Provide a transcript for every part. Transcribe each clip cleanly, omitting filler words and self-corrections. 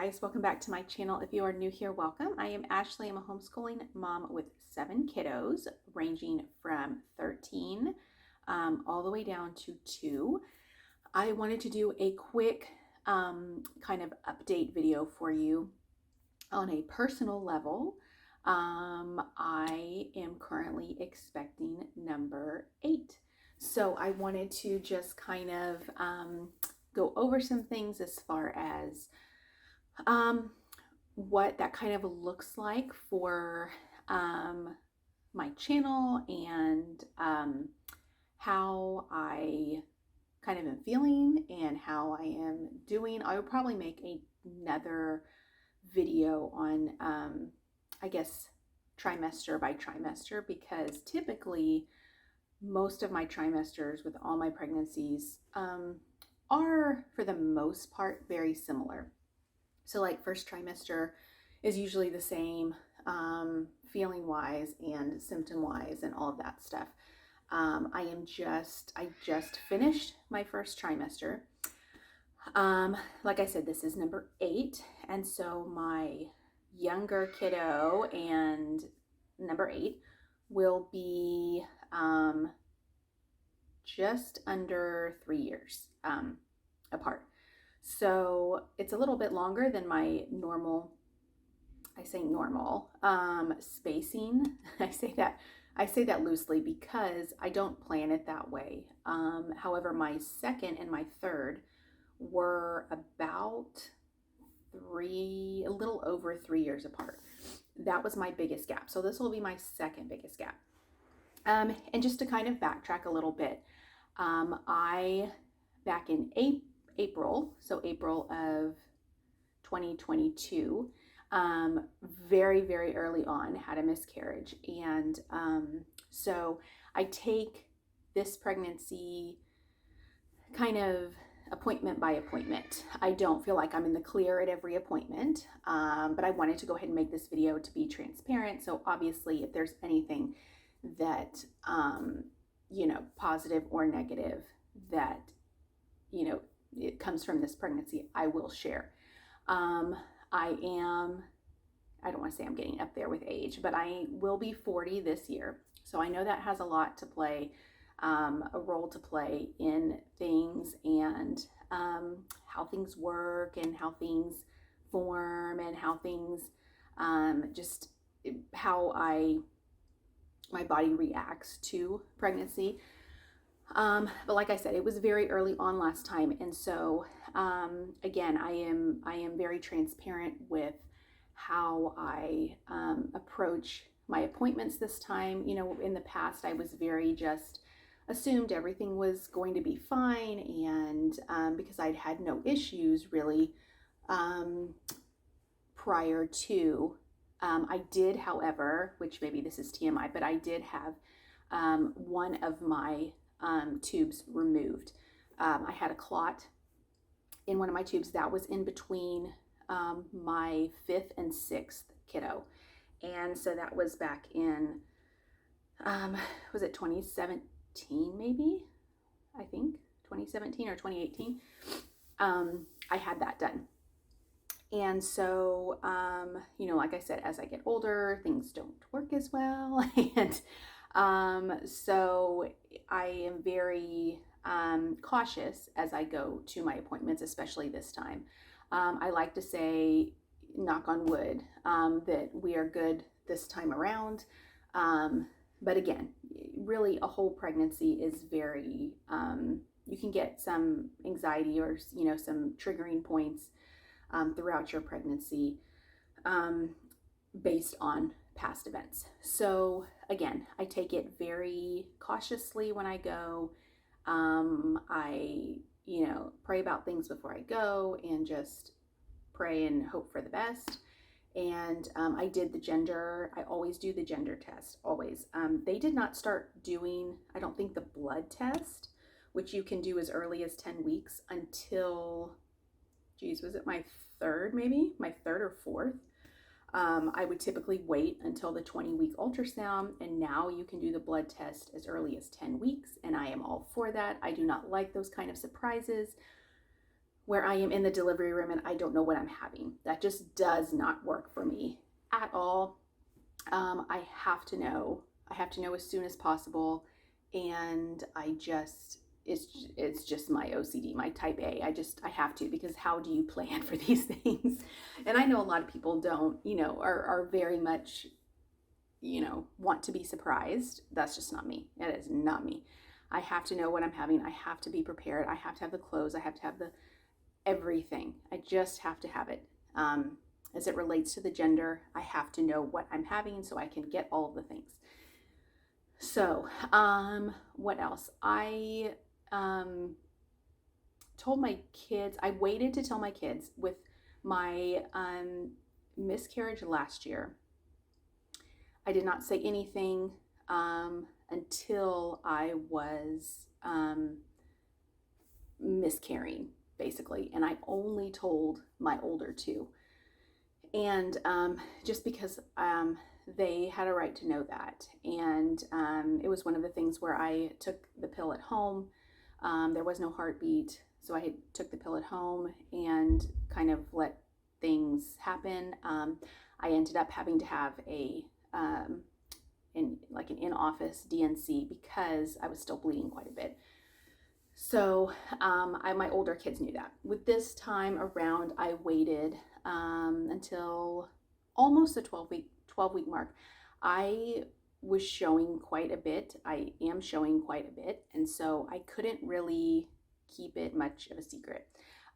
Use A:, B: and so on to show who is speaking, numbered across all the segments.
A: guys, welcome back to my channel. If you are new here, welcome. I am Ashley. I'm a homeschooling mom with 7 kiddos ranging from 13 all the way down to 2. I wanted to do a quick kind of update video for you on a personal level. I am currently expecting number 8. So I wanted to just kind of go over some things as far as what that kind of looks like for my channel and how I kind of am feeling and how I am doing. I would probably make another video on I guess trimester by trimester, because typically most of my trimesters with all my pregnancies are for the most part very similar. So like first trimester is usually the same feeling wise and symptom wise and all of that stuff. I just finished my first trimester. Like I said, this is number 8. And so my younger kiddo and number 8 will be just under 3 years apart. So it's a little bit longer than my normal, I say normal, spacing. I say that loosely because I don't plan it that way. However, my second and my third were about a little over 3 years apart. That was my biggest gap. So this will be my second biggest gap. And just to kind of backtrack a little bit, I, back in April, so April of 2022, very, very early on had a miscarriage. And so I take this pregnancy kind of appointment by appointment. I don't feel like I'm in the clear at every appointment, but I wanted to go ahead and make this video to be transparent. So obviously if there's anything that, positive or negative that, it comes from this pregnancy, I will share. I don't want to say I'm getting up there with age, but I will be 40 this year. So I know that has a lot to play, a role to play in things and how things work and how things form and how things, just how my body reacts to pregnancy. But like I said, it was very early on last time. And so, again, I am very transparent with how I, approach my appointments this time. In the past, I was very just assumed everything was going to be fine. And, because I'd had no issues really, prior to, I did, however, which maybe this is TMI, but I did have, one of my tubes removed. I had a clot in one of my tubes that was in between my 5th and 6th kiddo. And so that was back in, was it 2017 maybe? I think 2017 or 2018. I had that done. And so, like I said, as I get older, things don't work as well. And so I am very cautious as I go to my appointments, especially this time. I like to say, knock on wood, that we are good this time around. But again, really a whole pregnancy is very, you can get some anxiety or, some triggering points throughout your pregnancy based on past events. So again, I take it very cautiously when I go. I, pray about things before I go and just pray and hope for the best. And I did I always do the gender test, always. They did not start doing, I don't think, the blood test, which you can do as early as 10 weeks until, was it my 3rd, maybe? My 3rd or 4th. I would typically wait until the 20-week ultrasound, and now you can do the blood test as early as 10 weeks, and I am all for that. I do not like those kind of surprises where I am in the delivery room and I don't know what I'm having. That just does not work for me at all. I have to know. I have to know as soon as possible, and it's just my OCD, my type A. I have to, because how do you plan for these things? And I know a lot of people don't, are very much, want to be surprised. That's just not me. That is not me. I have to know what I'm having. I have to be prepared. I have to have the clothes. I have to have the everything. I just have to have it. As it relates to the gender, I have to know what I'm having so I can get all of the things. So, what else? I told my kids, I waited to tell my kids with my miscarriage last year. I did not say anything until I was miscarrying, basically. And I only told my older two. And just because they had a right to know that. And it was one of the things where I took the pill at home. There was no heartbeat. So I took the pill at home and kind of let things happen. I ended up having to have an in-office DNC because I was still bleeding quite a bit. So my older kids knew that. With this time around, I waited until almost the 12-week mark. I was showing quite a bit. I am showing quite a bit. And so I couldn't really keep it much of a secret.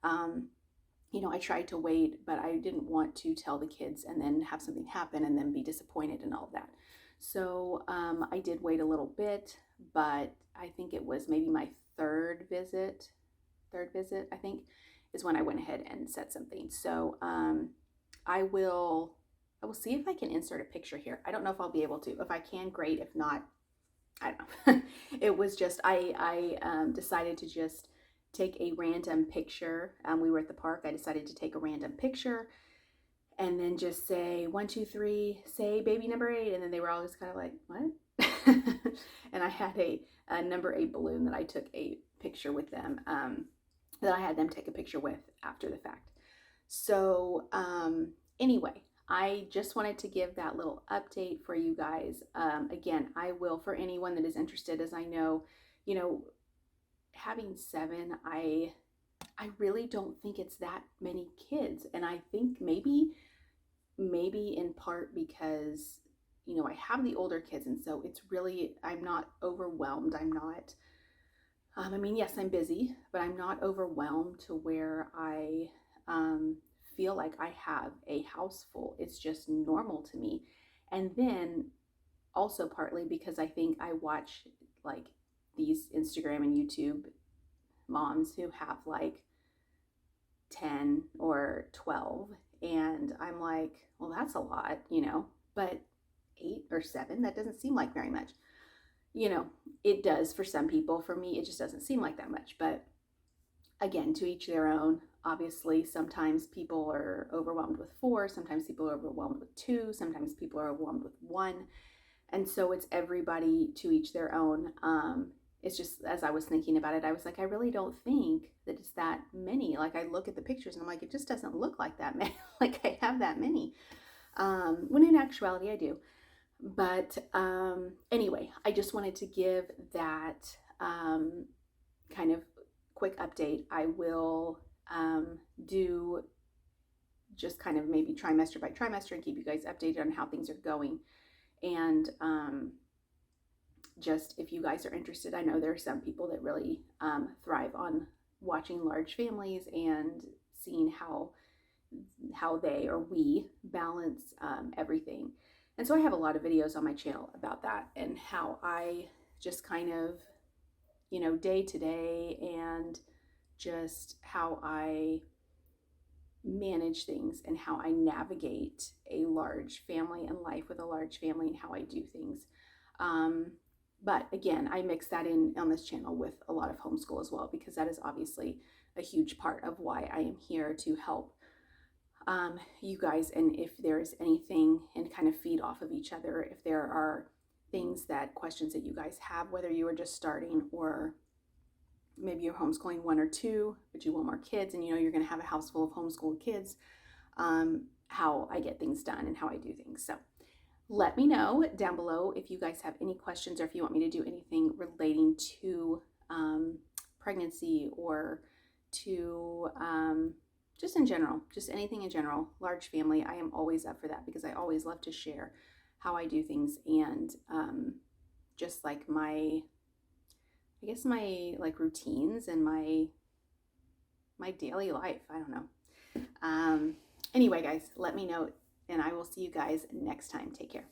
A: I tried to wait, but I didn't want to tell the kids and then have something happen and then be disappointed and all of that. So I did wait a little bit, but I think it was maybe my third visit, I think, is when I went ahead and said something. So I will see if I can insert a picture here. I don't know if I'll be able to. If I can, great. If not, I don't know. It was just, I decided to just take a random picture. We were at the park. I decided to take a random picture and then just say 1, 2, 3, say baby number 8. And then they were all just kind of like, what? And I had a number 8 balloon that I took a picture with them, that I had them take a picture with after the fact. So anyway, I just wanted to give that little update for you guys. Again, I will, for anyone that is interested, as I know, having 7, I really don't think it's that many kids. And I think maybe in part because, I have the older kids. And so it's really, I'm not overwhelmed. I'm not, yes, I'm busy, but I'm not overwhelmed to where I feel like I have a house full. It's just normal to me. And then also partly because I think I watch like these Instagram and YouTube moms who have like 10 or 12, and I'm like, well, that's a lot, but 8 or 7, that doesn't seem like very much. It does for some people. For me, it just doesn't seem like that much. But again, to each their own. Obviously, sometimes people are overwhelmed with 4, sometimes people are overwhelmed with 2, sometimes people are overwhelmed with 1. And so it's everybody to each their own. It's just, as I was thinking about it, I was like, I really don't think that it's that many. Like, I look at the pictures and I'm like, it just doesn't look like that many. Like, I have that many. When in actuality, I do. But anyway, I just wanted to give that kind of quick update. I will do just kind of maybe trimester by trimester and keep you guys updated on how things are going. And just if you guys are interested, I know there are some people that really thrive on watching large families and seeing how they or we balance everything. And so I have a lot of videos on my channel about that and how I just kind of, day to day, and just how I manage things and how I navigate a large family and life with a large family and how I do things. But again, I mix that in on this channel with a lot of homeschool as well, because that is obviously a huge part of why I am here, to help you guys. And if there's anything, and kind of feed off of each other, if there are questions that you guys have, whether you are just starting or maybe you're homeschooling one or two, but you want more kids, and you know you're going to have a house full of homeschooled kids, how I get things done and how I do things. So let me know down below if you guys have any questions, or if you want me to do anything relating to pregnancy, or to just in general, just anything in general, large family. I am always up for that, because I always love to share how I do things, and just like my, I guess my like routines and my daily life. I don't know. Anyway, guys, let me know, and I will see you guys next time. Take care.